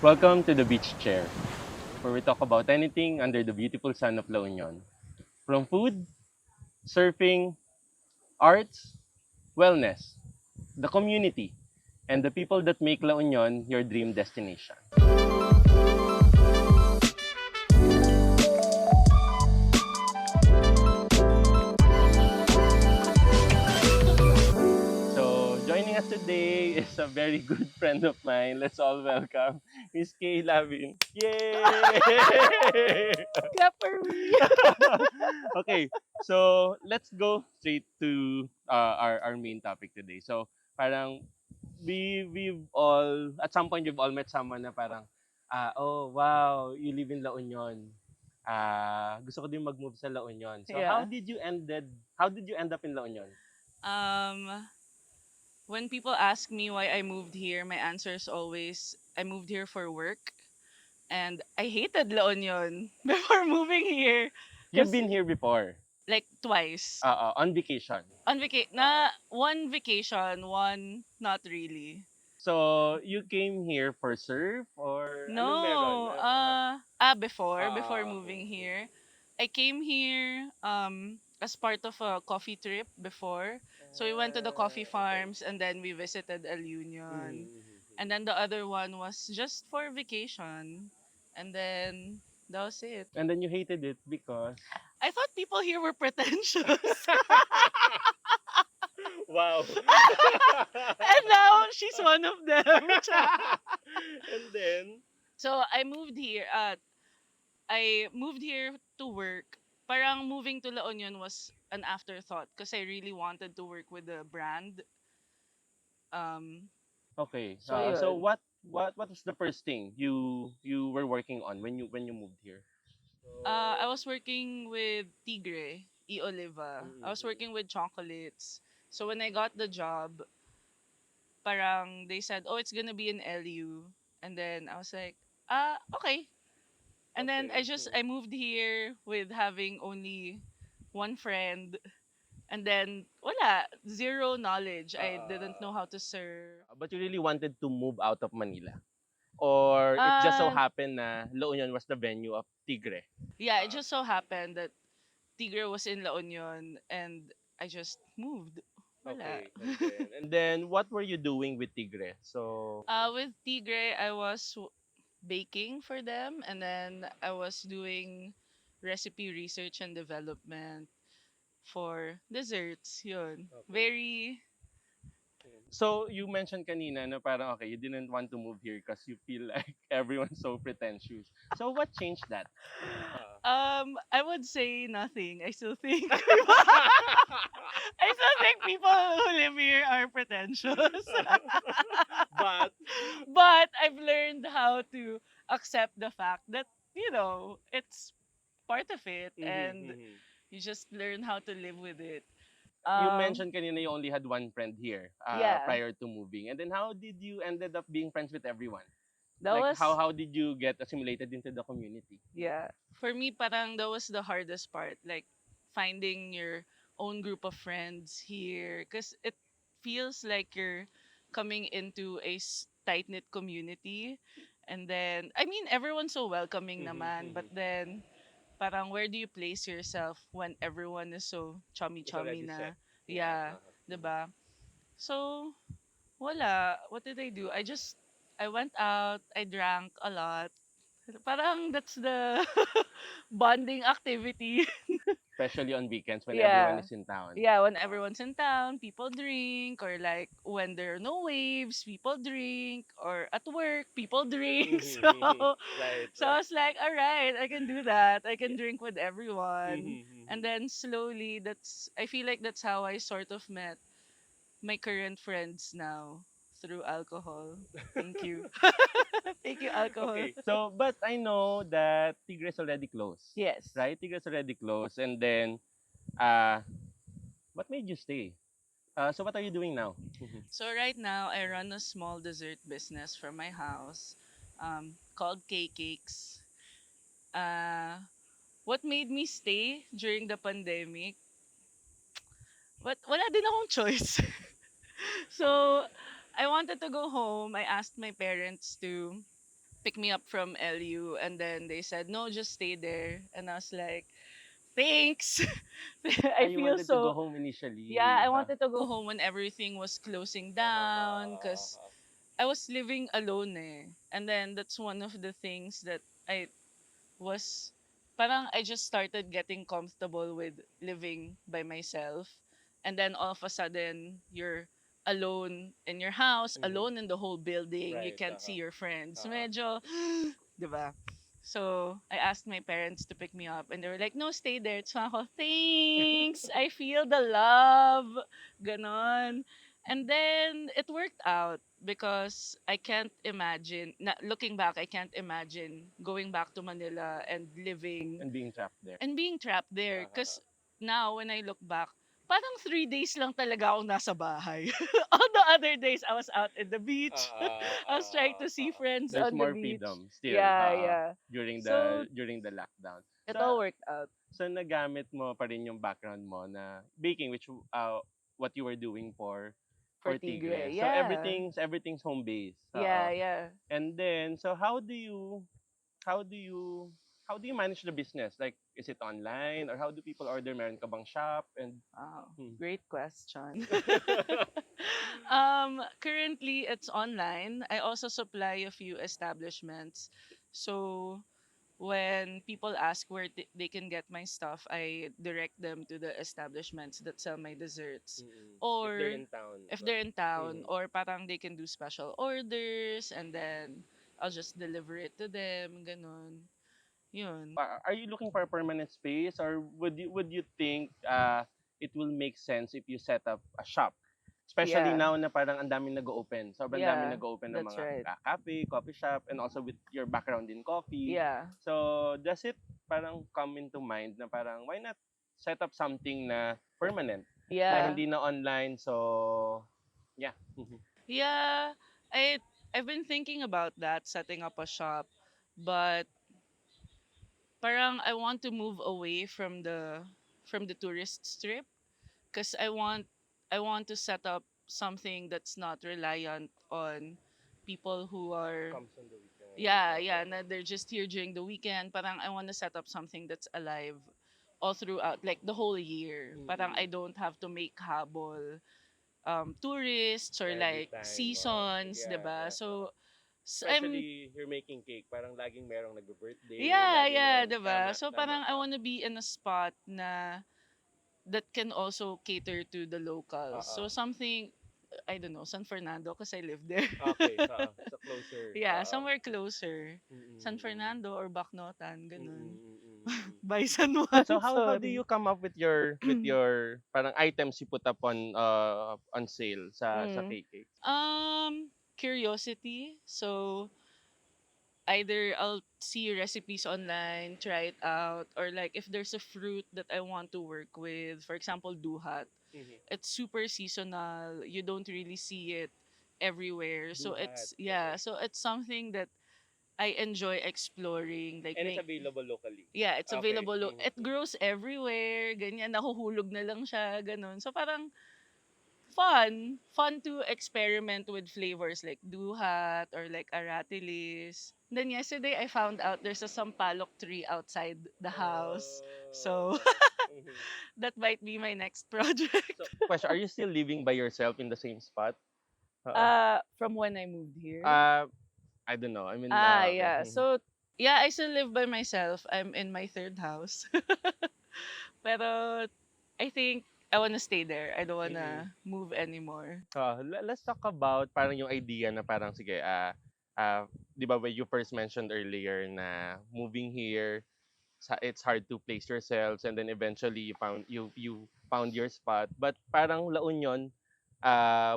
Welcome to the Beach Chair, where we talk about anything under the beautiful sun of La Union. From food, surfing, arts, wellness, the community, and the people that make La Union your dream destination. So, joining us today is a very good friend of mine. Let's all welcome Miss Kaye Lavin. Yay! Clap for me. Okay, so let's go straight to our main topic today. So, parang we've all at some point we've all met someone na parang oh wow, you live in La Union. Gusto ko din mag-move sa La Union. So, Yeah. how did you end up in La Union? Um, when people ask me why I moved here, my answer is always I moved here for work, and I hated La Union before moving here, You've cause been here before, like twice on vacation. on na one vacation, one not really. So, you came here for surf or anong meron? No, before moving here, I came here as part of a coffee trip before. So we went to the coffee Okay. farms and then we visited El Union. Mhm. And then the other one was just for vacation. And then that was it. And then you hated it because I thought people here were pretentious. wow. And now she's one of them. And then So I moved here to work. Parang moving to La Union was an afterthought because I really wanted to work with the brand. Um, okay. so So yun. what was the first thing you were working on when you moved here? I was working with Tigre, E. Oliva. I was Mm-hmm. working with chocolates. So when I got the job, parang they said, "Oh, it's gonna be in LU," and then I was like, okay." And then Okay. I moved here with having only one friend. And then, wala, zero knowledge. I didn't know how to serve. But you really wanted to move out of Manila? Or it just so Uh, happened na La Union was the venue of Tigre? yeah, it just so happened that Tigre was in La Union and I just moved. Wala. Okay, and then what were you doing with Tigre? So, With Tigre, I was baking for them and then I was doing recipe research and development for desserts. Yun. okay. Very, So you mentioned kanina na parang okay, you didn't want to move here because you feel like everyone's so pretentious. So what changed that? Uh, I would say nothing. I still think I still think people who live here are pretentious. but But I've learned how to accept the fact that, it's part of it mhm, and mhm. you just learn how to live with it. You Um mentioned kanina you only had one friend here yeah, prior to moving. And then how did you ended up being friends with everyone? that Like was how did you get assimilated into the community? yeah. For me parang that was the hardest part, like finding your own group of friends here cuz it feels like you're coming into a tight-knit community. And then I mean everyone's so welcoming Mhm, naman, but mhm. then parang where do you place yourself when everyone is so It's chummy-chummy already set. na? Yeah. Yeah, 'di ba? So, wala. What did I do? I went out, I drank a lot. Parang that's the bonding activity. Especially on weekends when everyone Yeah. is in town. Yeah, when everyone's in town, people drink, or like when there are no waves, people drink, or at work, people drink. Mhm, So, mhm. Right, so I right. was like, all right, I can do that. I can Yeah. drink with everyone. Mhm, And mhm. then slowly, I feel like that's how I sort of met my current friends now through alcohol. Thank you. Thank you, alcohol. Okay. So, but I know that Tigres already closed, Yes. right? Tigres already closed, and then, uh, what made you stay? So what are you doing now? Mhm. So right now, I run a small dessert business from my house called Kayekeyks. Uh, what made me stay during the pandemic? But wala din akong choice. So, I wanted to go home. I asked my parents to picked me up from LU, and then they said, no, just stay there. And I was like, thanks. I You feel wanted to go so, home yeah, initially. I wanted to go home when everything was closing down because Uh-huh. I was living alone eh. And then that's one of the things that I was, parang I just started getting comfortable with living by myself. And then all of a sudden, you're alone in your house, Mhm. alone in the whole building. You Right. can't see Uh-huh. your friends. Uh-huh. Medyo, diba? So, I asked my parents to pick me up and they were like, no, stay there. So ako, thanks. I feel the love. Ganon. And then it worked out because I can't imagine, looking back, I can't imagine going back to Manila and living And being trapped there. and being trapped there. Uh-huh. Because now, when I look back, parang 3 days lang talaga akong nasa bahay. All the other days, I was out in the beach. I was trying to see friends There's on the more beach. freedom still, Yeah, yeah. during So, the lockdown. it So all worked out so nagamit mo pa rin yung background mo na baking, which what you were doing for for Tigre. Tigre. So Yeah. everything's home based. Yeah, yeah. And then so how do you how do you manage the business? Like, is it online or how do people order? Meron ka bang shop? And Wow. hmm. Great question. Currently it's online. I also supply a few establishments. So when people ask where they can get my stuff, I direct them to the establishments that sell my desserts. Mm-mm. If they're Or in town, if ba? they're in town, Mhm. or parang they can do special orders and then I'll just deliver it to them, ganun. Yun. Are you looking for a permanent space, or would you think it will make sense if you set up a shop? Especially Yeah. now na parang ang daming nag-open. Sobrang daming Yeah. nag-open ng That's mga right. cafe, coffee shop, and also with your background in coffee. Yeah. So, does it parang come into mind na parang why not set up something na permanent na Yeah. hindi na online? So, yeah. Yeah. I I've been thinking about that, setting up a shop, but parang I want to move away from the tourist strip because I want to set up something that's not reliant on people who are, Comes on the weekend. yeah, yeah, na they're just here during the weekend. Parang I want to set up something that's alive all throughout, like the whole year. Parang I Mm-mm. don't have to make habol tourists or Every like time. seasons, Yeah, 'di ba? yeah. So I'm, Especially you're making cake, parang laging merong nagbe-birthday, yeah, laging yeah, merong 'di ba? tama, So tama. parang I want to be in a spot na that can also cater to the locals. So Oo. something, I don't know, San Fernando because I live there. Okay, so closer. Yeah, somewhere closer. San Mm-mm. Fernando or Bacnotan, ganun. Mm-mm. By San Juan, So how do sorry. you come up with your parang items you put up on sale sa Mm. Kayekeyks? Curiosity. So either I'll see recipes online, try it out, or like if there's a fruit that I want to work with, for example, duhat, Mm-hmm. it's super seasonal. You don't really see it everywhere. So Duhat. it's, yeah, Okay. so it's something that I enjoy exploring, like And it's make, available locally. yeah, it's Okay. available. It Mm-hmm. grows everywhere. Ganyan, nahuhulog na lang siya, ganun. So parang fun to experiment with flavors like duhat or like aratilis. Then yesterday I found out there's a sampalok tree outside the house. Oh. So Mhm. that might be my next project. So, question, are you still living by yourself in the same spot? Oo. From when I moved here. Uh, I don't know. I mean, okay. Yeah. So yeah, I still live by myself. I'm in my third house. Pero I think I wanna stay there. I don't Mm-mm. wanna move anymore. Let's talk about parang yung idea na parang sige, 'di ba when you first mentioned earlier na moving here, it's hard to place yourselves and then eventually you found your spot. But parang La Union,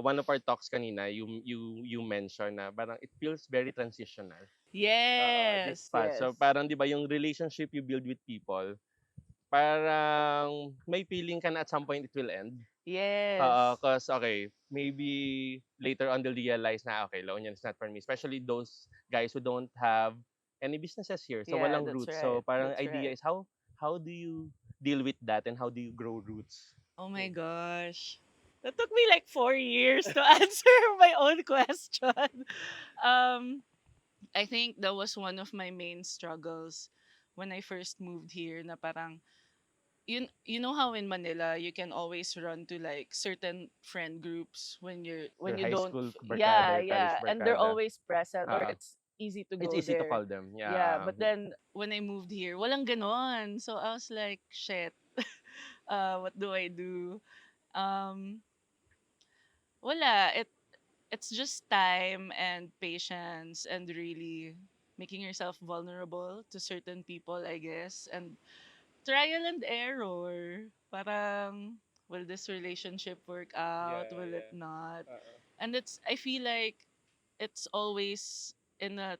one of our talks kanina, you mentioned na parang it feels very transitional. This Yes, spot. yes. So parang 'di ba yung relationship you build with people, parang may feeling ka na at some point it will end. Yes. Cause okay, maybe later on they'll realize na okay, La Union is not for me. Especially those guys who don't have any businesses here. So Yeah, walang that's roots. So right. parang That's idea right. is how do you deal with that and how do you grow roots? Oh my Mm. gosh. That took me like 4 years to answer my own question. Um, I think that was one of my main struggles when I first moved here na parang you know how in Manila you can always run to like certain friend groups when Your you high don't school barkada yeah, or college yeah, and they're barkada. always present or Oo. it's easy to It's go easy to there. call them. Yeah, Yeah. but then when I moved here, walang ganon. So I was like, shit, what do I do? Um wala. It's just time and patience and really making yourself vulnerable to certain people, I guess. And trial and error. Parang, will this relationship work Yeah, out? Will it yeah. not? Oo. And I feel like it's always in a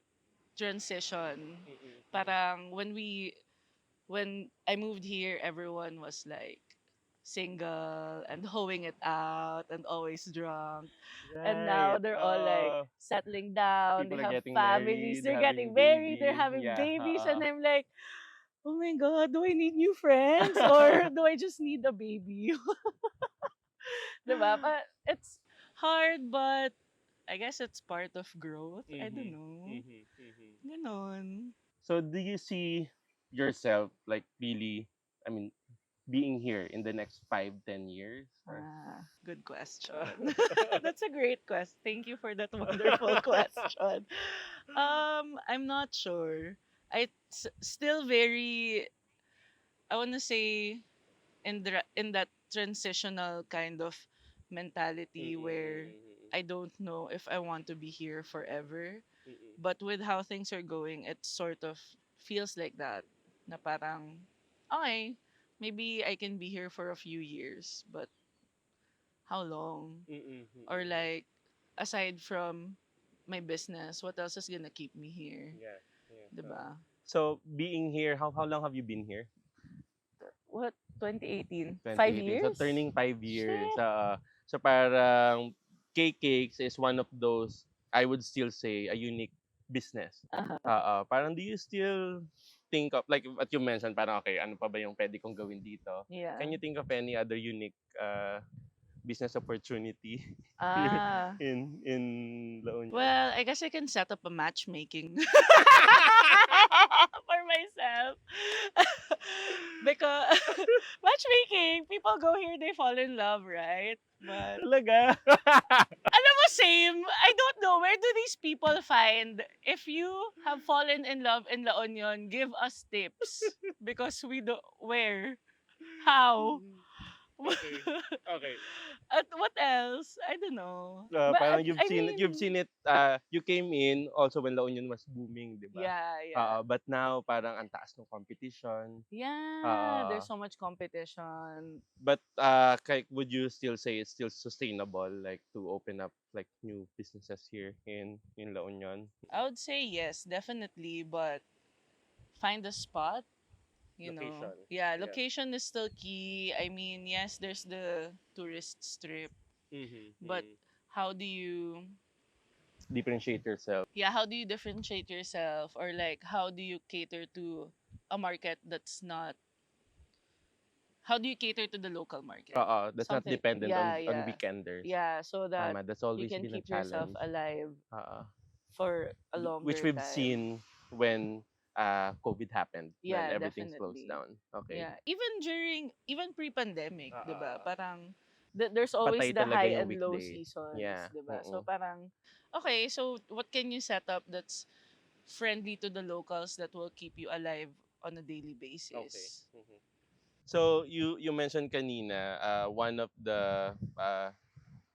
transition. Mm-mm. Parang when I moved here, everyone was like single and hoeing it out and always drunk. And now Right. they're all like settling down, they People are have getting families, married, they're having getting married, they're baby. having Yeah. babies, and I'm like, oh my god, do I need new friends or do I just need a baby? Diba? But it's hard, but I guess it's part of growth. I don't Mhm. know. Mhm. Mhm. Ganon. So do you see yourself like really, I mean, being here in the next 5, 10 years? Or Good question. That's a great question. Thank you for that wonderful question. I'm not sure. Still very, I want to say, in that transitional kind of mentality where Mm-mm. I don't know if I want to be here forever. Mm-mm. But with how things are going, it sort of feels like that. Na parang, okay, maybe I can be here for a few years, but how long? Mm-mm. Or Mm-mm. like, aside from my business, what else is gonna keep me here? Yeah. Yeah. Diba? So being here, how long have you been here? What? 2018? 2018. So 5 years? turning 5 years. Shit. So parang Kayekeyks is one of those, I would still say, a unique business. Uh-huh. Parang do you still think of, like what you mentioned, parang okay, ano pa ba yung pwede kong gawin dito? Yeah. Can you think of any other unique business opportunity here Ah. in La Union? Well, I guess I can set up a matchmaking for myself. Because matchmaking, people go here, they fall in love, right? But Talaga? alam mo, same. I don't know. Where do these people find? If you have fallen in love in La Union, give us tips. Because we do. Where? How? Okay. Okay. At what else? I don't know. Parang I you've mean, seen it, you came in also when La Union was booming, 'di ba? yeah, yeah. But now parang ang taas ng competition. Yeah, there's Oo. so much competition. But would you still say it's still sustainable, like to open up like new businesses here in La Union? I would say yes, definitely, but find a spot, you know. Location. Yeah, Yeah. location is still key. I mean, yes, there's the tourist strip, Mm-hmm. but Mm-hmm. how do you Differentiate yourself. yeah, how do you differentiate yourself or like how do you cater to a market that's not how do you cater to the local market? That's not Something dependent yeah, on yeah. weekenders. Yeah, so that Tama, that's you always can been a keep yourself challenge. alive Uh, for a which longer we've time. seen when COVID happened, when Yeah, everything slows definitely. down. Okay. Yeah, even pre-pandemic, 'di ba? Uh, Parang there's always Patay the talaga high yung and low weekday. seasons, Yeah. 'di ba? So Oo. parang okay, so what can you set up that's friendly to the locals that will keep you alive on a daily Okay. basis? Mhm. So you mentioned kanina, one of the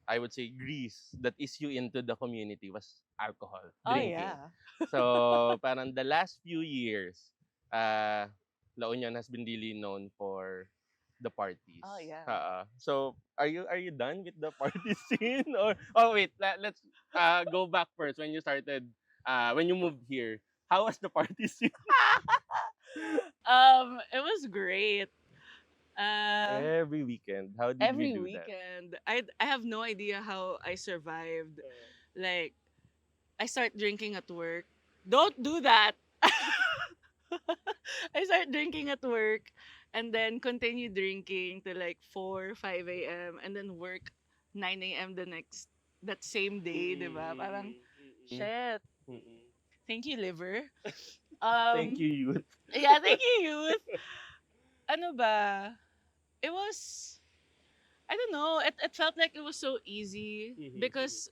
I would say grease that is you into the community was alcohol, Oh drinking. yeah. So parang the last few years, uh, La Union has been really known for the parties. Oh yeah. So are you done with the party scene, or wait, let's go back first when you started, when you moved here. How was the party scene? It was great. Uh Every weekend. How did we every do that? weekend. I have no idea how I survived. Like I start drinking at work. Don't do that. I start drinking at work and then continue drinking to like 4, 5 a.m. and then work 9 a.m. the next that same day, di ba? Parang, Mm-mm, mm-mm, shit. mm-mm. Thank you, liver. Thank you, youth. Yeah, thank you, youth. Ano ba? It was, I don't know, it felt like it was so easy Mhm, because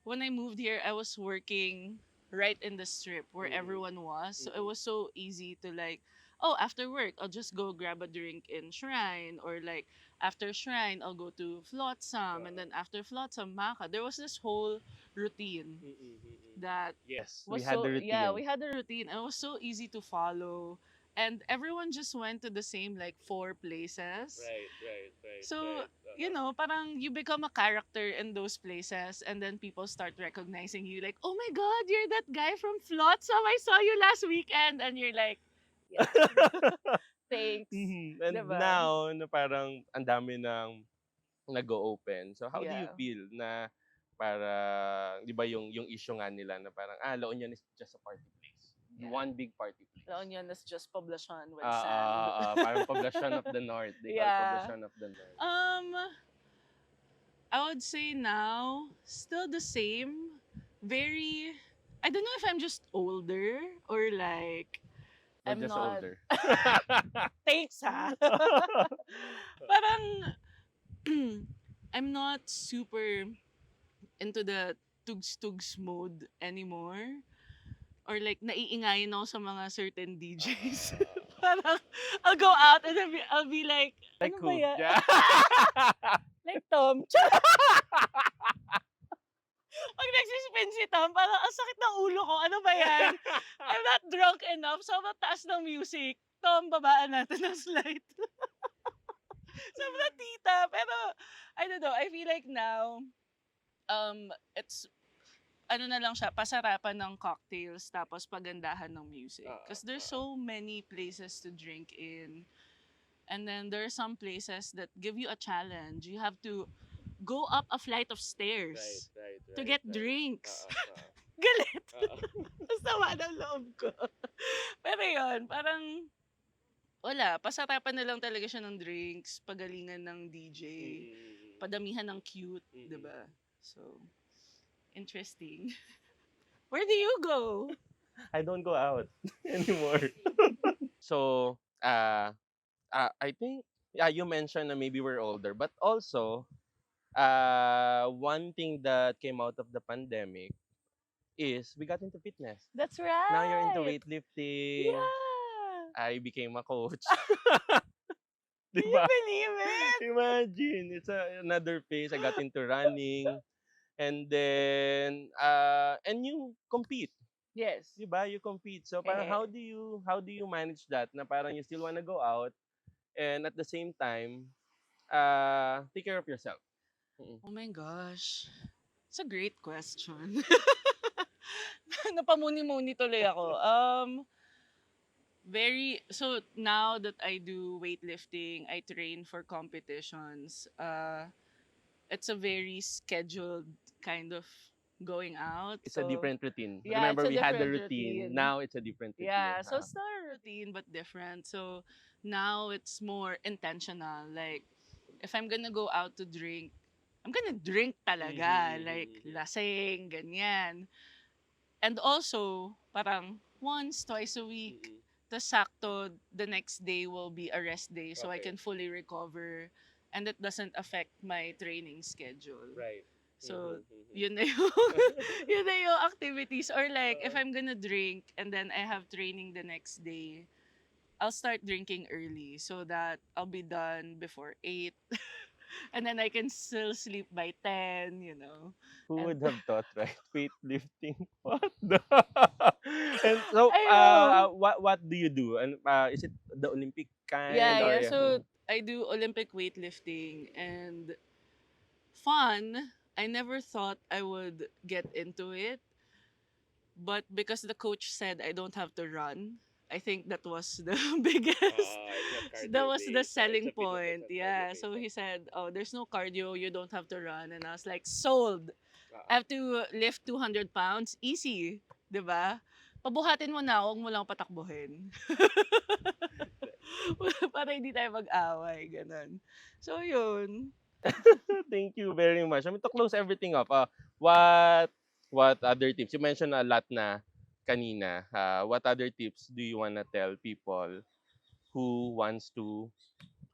when I moved here, I was working right in the strip where mhm, everyone was. So it mhm, was so easy to like, oh, after work, I'll just go grab a drink in Shrine, or like after Shrine, I'll go to Flotsam, and then after Flotsam, Maka. There was this whole routine mhm, mhm. that Yes, we was had the so, yeah, routine. we had a routine and it was so easy to follow, and everyone just went to the same like four places. Right, right, right, So, right. you know, parang you become a character in those places, and then people start recognizing you like, oh my god, you're that guy from Flotsam, I saw you last weekend, and you're like, yeah, thanks. Mhm. And Diba? now na parang ang dami ng nag-o-open. So how do you Yeah. feel na para 'di ba yung issue nga nila na parang La Union is just a party place. Yeah. One big party place. La Union is just poblasyon with Ah, sand. parang poblasyon of the North. They call Yeah. poblasyon of the North. Um, I would say now, still the same. Very, I don't know if I'm just older or like, We're I'm just not, older. thanks ha. Parang, I'm not super into the tugs-tugs mode anymore. Or like, naiingayin ako sa mga certain DJs. Parang, I'll go out and I'll be like, Like ano ba who? yan? Yeah. Like Tom. Pag nagsispin si Tom, parang ang sakit ng ulo ko. Ano ba yan? I'm not drunk enough. Sobrang taas ng music. Tom, babaan natin ng slide. Sobrang tita. Pero, I don't know. I feel like now, it's, ano na lang siya, pasarapan ng cocktails tapos pagandahan ng music. Because there's so many places to drink in. And then there are some places that give you a challenge. You have to go up a flight of Right, stairs right, to right, get right. drinks. Galit. Ang sama ng loob ko. Pero yun, parang wala, pasarapan na lang talaga siya ng drinks, pagalingan ng DJ, padamihan ng cute, 'di ba? So, interesting. Where do you go? I don't go out anymore. So, I think you mentioned na maybe we're older, but also one thing that came out of the pandemic is we got into fitness. That's Now you're into right. weightlifting. Yeah. I became a coach. Can you Diba? believe it? Imagine, it's another phase. I got into running. And then, and you compete. Yes. Diba? You compete. So parang how do you manage that? Na parang you still wanna go out and at the same time, take care of yourself. Mm. Oh my gosh. It's a great question. Napamuni-muni tuloy ako. So now that I do weightlifting, I train for competitions. It's a very scheduled kind of going out. It's a So different routine. yeah, it's Remember, a we had the different routine. routine. Now it's a different routine. Yeah, so it's still a routine but different. So now it's more intentional. Like if I'm gonna go out to drink, I'm gonna drink talaga. Like lasing, ganyan. And also, parang once, twice a week, the sakto, the next day will be a rest day so I Okay. can fully recover and it doesn't affect my training schedule. Right. So, yun na yung, yun na yung activities. Or like, if I'm gonna drink and then I have training the next day, I'll start drinking early so that I'll be done before 8. And then I can still sleep by 10, you know. Who And would have thought, right? Weightlifting. What the? And so, I know. what do you do? And is it the Olympic kind Yeah, or yeah. yeah? So I do Olympic weightlifting and fun. I never thought I would get into it, but because the coach said I don't have to run, I think that was the biggest. It's not That cardio was the based. It's selling a fitness that's point. not cardio Yeah. based. So he said, "Oh, there's no cardio. You don't have to run." And I was like, "Sold. I have to lift 200 pounds. Easy, 'di ba? Pabuhatin mo na, huwag mo lang patakbuhin." Para hindi tayo mag-away, ganun. So, yun. Thank you very much. I mean, to close everything up, what other tips? You mentioned a lot na. kanina, what other tips do you wanna tell people who wants to,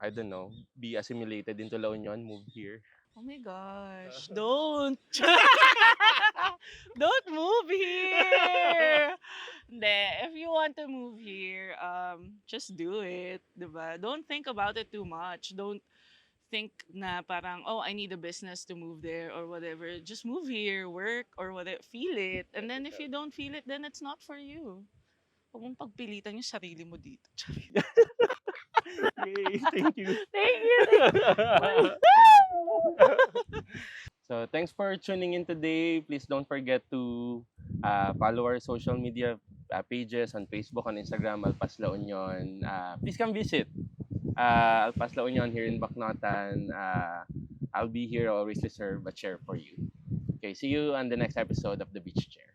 I don't know, be assimilated into La Union, move here? Oh my gosh, don't. Don't move here. Hindi, if you want to move here, just do it, 'di ba? Don't think about it too much. Don't think na parang, oh, I need a business to move there or whatever. Just move here, work or whatever, feel it. And then if you don't feel it, then it's not for you. Huwag mong pagpilitan yung sarili mo dito. Yay, thank you. Thank you. Thank So thanks for tuning in today. Please don't forget to follow our social media pages on Facebook, on Instagram, Alpas La Union. Please come visit Alpas La Union here in Bacnotan. I'll be here always to serve a chair for you. Okay, see you on the next episode of The Beach Chair.